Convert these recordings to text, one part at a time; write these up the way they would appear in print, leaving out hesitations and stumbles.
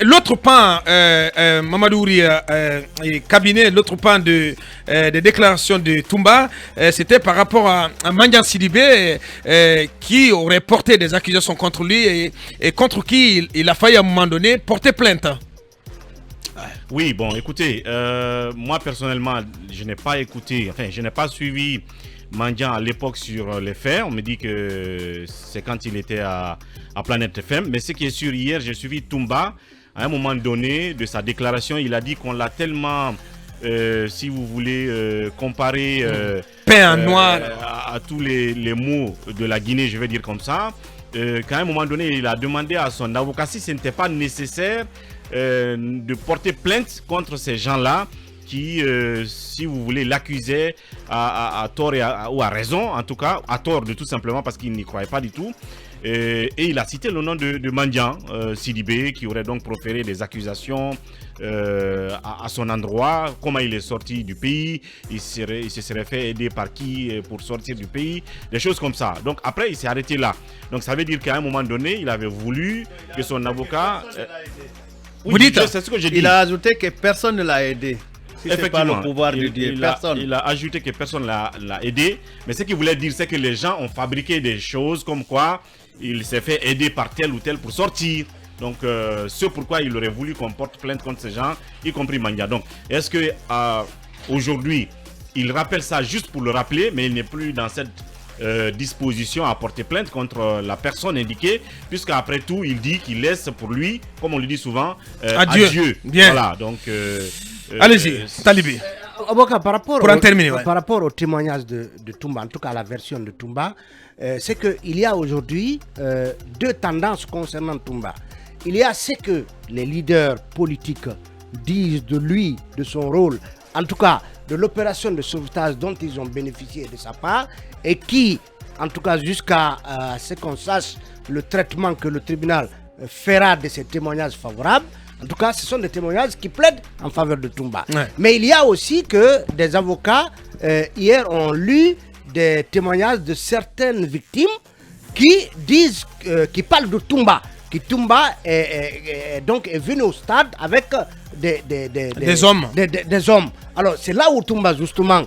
L'autre pan, Mamadouri, cabinet, l'autre pan des déclarations de Toumba, c'était par rapport à Mandian Sidibé, qui aurait porté des accusations contre lui et contre qui il a failli à un moment donné porter plainte. Oui, bon, écoutez, moi personnellement, je n'ai pas écouté, enfin, je n'ai pas suivi Mandian à l'époque sur les faits. On me dit que c'est quand il était à Planète FM. Mais ce qui est sûr, hier, j'ai suivi Toumba. À un moment donné de sa déclaration, il a dit qu'on l'a tellement, si vous voulez, comparé peint en noir à tous les mots de la Guinée, je vais dire comme ça, qu'à un moment donné, il a demandé à son avocat si ce n'était pas nécessaire de porter plainte contre ces gens-là qui, si vous voulez, l'accusaient à tort ou à raison, en tout cas, à tort de tout simplement parce qu'il n'y croyait pas du tout. Et il a cité le nom de Mandian Sidibé, qui aurait donc proféré des accusations à son endroit, comment il est sorti du pays, il se serait fait aider par qui pour sortir du pays, des choses comme ça. Donc après, il s'est arrêté là. Donc ça veut dire qu'à un moment donné, il avait voulu que son avocat... Oui, vous dites, c'est ce que j'ai dit. Il a ajouté que personne ne l'a aidé. Si c'est pas le pouvoir de dire personne. Il a ajouté que personne l'a aidé. Mais ce qu'il voulait dire, c'est que les gens ont fabriqué des choses comme quoi il s'est fait aider par tel ou tel pour sortir. Donc, c'est pourquoi il aurait voulu qu'on porte plainte contre ces gens, y compris Mandian. Donc, est-ce que aujourd'hui, il rappelle ça juste pour le rappeler, mais il n'est plus dans cette disposition à porter plainte contre la personne indiquée, puisqu'après tout, il dit qu'il laisse pour lui, comme on le dit souvent, adieu. Bien. Voilà, donc... allez-y, Talibé. Par rapport au témoignage de Toumba, en tout cas la version de Toumba, c'est qu'il y a aujourd'hui deux tendances concernant Toumba. Il y a ce que les leaders politiques disent de lui, de son rôle, en tout cas de l'opération de sauvetage dont ils ont bénéficié de sa part, et qui, en tout cas jusqu'à ce qu'on sache le traitement que le tribunal fera de ces témoignages favorables. En tout cas, ce sont des témoignages qui plaident en faveur de Toumba. Ouais. Mais il y a aussi que des avocats, hier, ont lu des témoignages de certaines victimes qui disent, qui parlent de Toumba. Que Toumba est venu au stade avec des hommes. Des hommes. Alors, c'est là où Toumba, justement,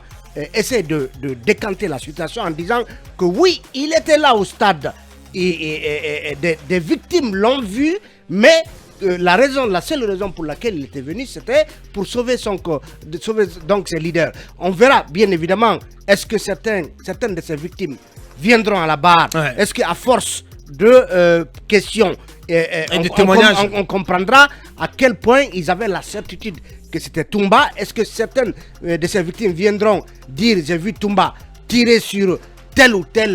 essaie de décanter la situation en disant que oui, il était là au stade et des victimes l'ont vu, mais la seule raison pour laquelle il était venu, c'était pour sauver son corps, sauver donc ses leaders. On verra bien évidemment, est-ce que certaines de ces victimes viendront à la barre, ouais. Est-ce qu'à force de questions et de témoignages, on comprendra à quel point ils avaient la certitude que c'était Toumba. Est-ce que certaines de ces victimes viendront dire j'ai vu Toumba tirer sur tel ou tel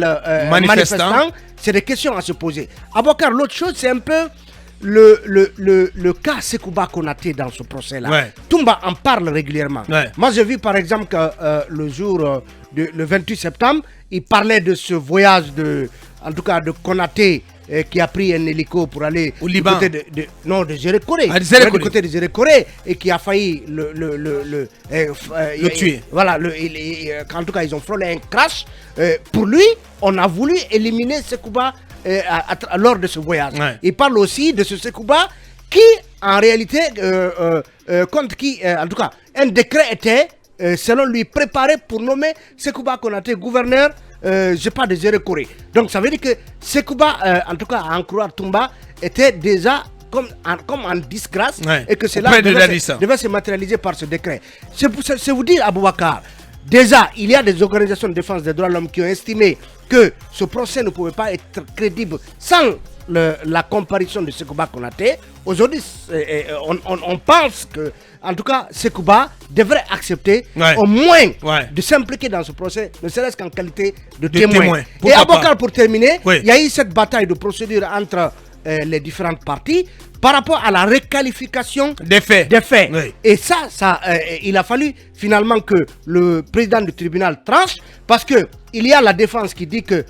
manifestant? C'est des questions à se poser. Aboubacar, l'autre chose, c'est un peu le cas Sekouba Konaté dans ce procès-là. Ouais. Toumba en parle régulièrement. Ouais. Moi, j'ai vu par exemple que le jour, le 28 septembre, il parlait de ce voyage en tout cas de Konaté qui a pris un hélico pour aller au Liban. Du côté de Zérekoré. Du côté de Zérekoré et qui a failli le tuer. Voilà, en tout cas, ils ont frôlé un crash. Pour lui, on a voulu éliminer Sekouba lors de ce voyage. Ouais. Il parle aussi de ce Sekouba qui, en réalité, contre qui, en tout cas, un décret était, selon lui, préparé pour nommer Sekouba Konaté gouverneur, je parle de Zérekoré. Donc ça veut dire que Sekouba, en tout cas, à en croire Toumba, était déjà comme en disgrâce, ouais. Et que cela devait se matérialiser par ce décret. C'est vous dire, Aboubacar, déjà, il y a des organisations de défense des droits de l'homme qui ont estimé que ce procès ne pouvait pas être crédible sans la comparution de Sekouba Konaté. Aujourd'hui, on pense que, en tout cas, Sekouba devrait accepter, ouais. Au moins, ouais. De s'impliquer dans ce procès, ne serait-ce qu'en qualité de témoin. Et Aboubacar, pour terminer, oui. Il y a eu cette bataille de procédure entre les différentes parties par rapport à la requalification des faits. Oui. Et ça il a fallu finalement que le président du tribunal tranche, parce que il y a la défense qui dit que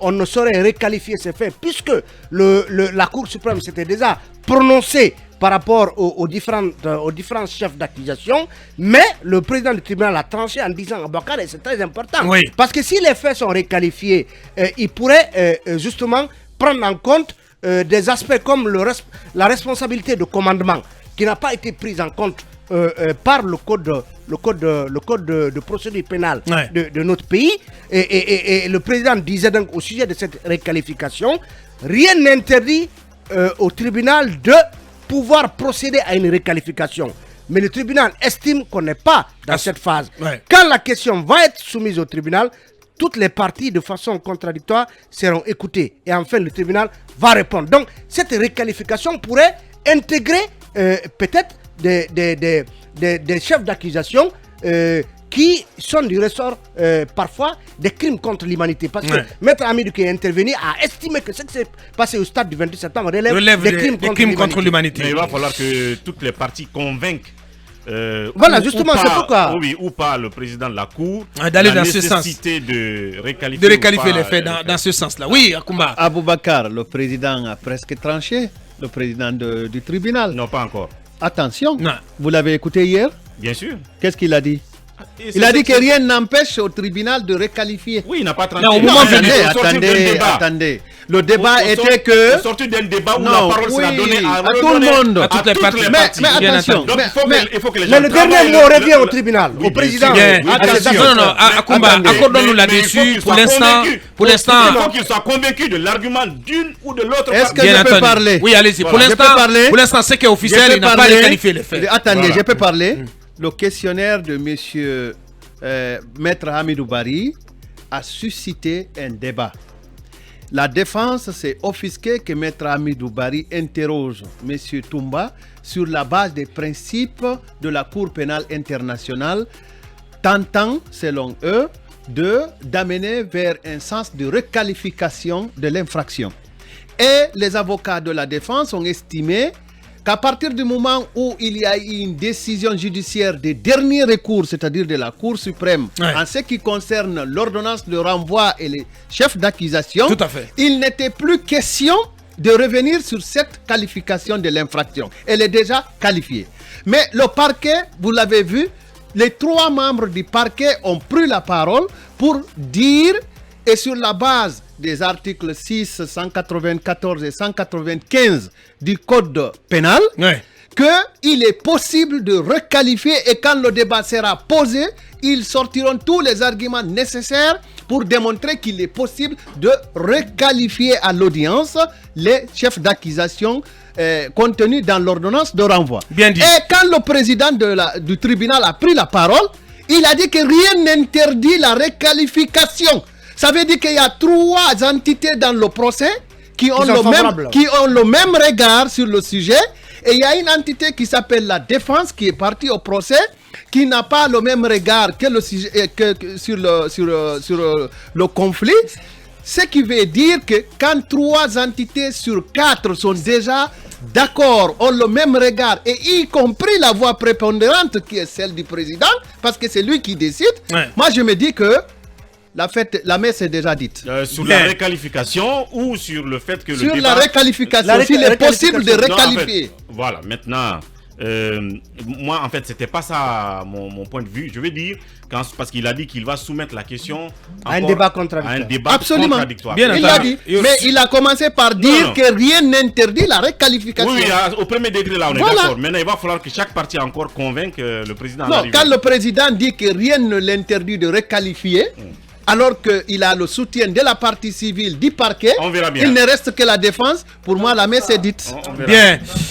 on ne saurait requalifier ces faits puisque la Cour suprême s'était déjà prononcée par rapport aux différents chefs d'accusation, mais le président du tribunal a tranché en disant Aboubacar, et c'est très important, oui. Parce que si les faits sont requalifiés, il pourrait justement prendre en compte des aspects comme la responsabilité de commandement qui n'a pas été prise en compte par le code de procédure pénale de notre pays. Et le président disait donc au sujet de cette réqualification, rien n'interdit au tribunal de pouvoir procéder à une réqualification. Mais le tribunal estime qu'on n'est pas dans cette phase. Quand la question va être soumise au tribunal, toutes les parties de façon contradictoire seront écoutées. Et enfin, le tribunal va répondre. Donc, cette réqualification pourrait intégrer peut-être des chefs d'accusation qui sont du ressort parfois des crimes contre l'humanité. Parce que Maître Hamidou qui est intervenu a estimé que ce qui s'est passé au stade du 28 septembre relève des crimes contre l'humanité. Mais il va falloir que toutes les parties convainquent voilà, justement, c'est pourquoi. Oui, ou pas le président de la Cour d'aller dans ce sens. De réqualifier les faits dans ce sens-là. Oui, Akoumba. Aboubakar, le président a presque tranché, le président du tribunal. Non, pas encore. Attention, non. Vous l'avez écouté hier? Bien sûr. Qu'est-ce qu'il a dit? Il a dit que rien n'empêche au tribunal de réqualifier. Oui, il n'a pas tranché. Non, au moment attendez. Le débat était que... Sorti d'un débat où la parole sera donnée à tout le monde. À toutes les parties. Mais attention. Donc, il faut que les gens mais le dernier mot revient au tribunal, au président. Non, Akoumba, accordons-nous là-dessus. Pour l'instant... Il faut qu'il soit convaincu de l'argument d'une ou de l'autre. Est-ce que je peux parler? Oui, allez-y. Pour l'instant, c'est qu'officiel, il n'a pas réqualifié les faits. Attendez, je peux parler? Le questionnaire de monsieur Maître Hamidou Bari a suscité un débat. La défense s'est offusquée que Maître Hamidou Bari interroge monsieur Toumba sur la base des principes de la Cour pénale internationale, tentant, selon eux, d'amener vers un sens de requalification de l'infraction. Et les avocats de la défense ont estimé qu'à partir du moment où il y a eu une décision judiciaire de dernier recours, c'est-à-dire de la Cour suprême, en ce qui concerne l'ordonnance de renvoi et les chefs d'accusation, il n'était plus question de revenir sur cette qualification de l'infraction. Elle est déjà qualifiée. Mais le parquet, vous l'avez vu, les 3 membres du parquet ont pris la parole pour dire, et sur la base des articles 6, 194 et 195 du Code pénal, qu'il est possible de requalifier, et quand le débat sera posé, ils sortiront tous les arguments nécessaires pour démontrer qu'il est possible de requalifier à l'audience les chefs d'accusation contenus dans l'ordonnance de renvoi. Bien dit. Et quand le président du tribunal a pris la parole, il a dit que rien n'interdit la requalification. Ça veut dire qu'il y a 3 entités dans le procès qui ont le même regard sur le sujet. Et il y a une entité qui s'appelle la défense qui est partie au procès, qui n'a pas le même regard que le sujet, sur le conflit. Ce qui veut dire que quand 3 entités sur 4 sont déjà d'accord, ont le même regard, et y compris la voix prépondérante qui est celle du président, parce que c'est lui qui décide, moi je me dis que la messe est déjà dite. Sur la réqualification ou sur le fait que sur la réqualification, s'il est possible de réqualifier. En fait, voilà, maintenant, moi en fait, c'était pas ça mon point de vue. Je veux dire, parce qu'il a dit qu'il va soumettre la question à un débat contradictoire. Absolument. Bien il l'a dit, mais il a commencé par dire que rien n'interdit la réqualification. Oui, au premier degré là, on est d'accord. Maintenant, il va falloir que chaque partie encore convainque le président. Non, quand le président dit que rien ne l'interdit de réqualifier, alors qu'il a le soutien de la partie civile du parquet, il ne reste que la défense. Pour moi, la messe est dite. Bien.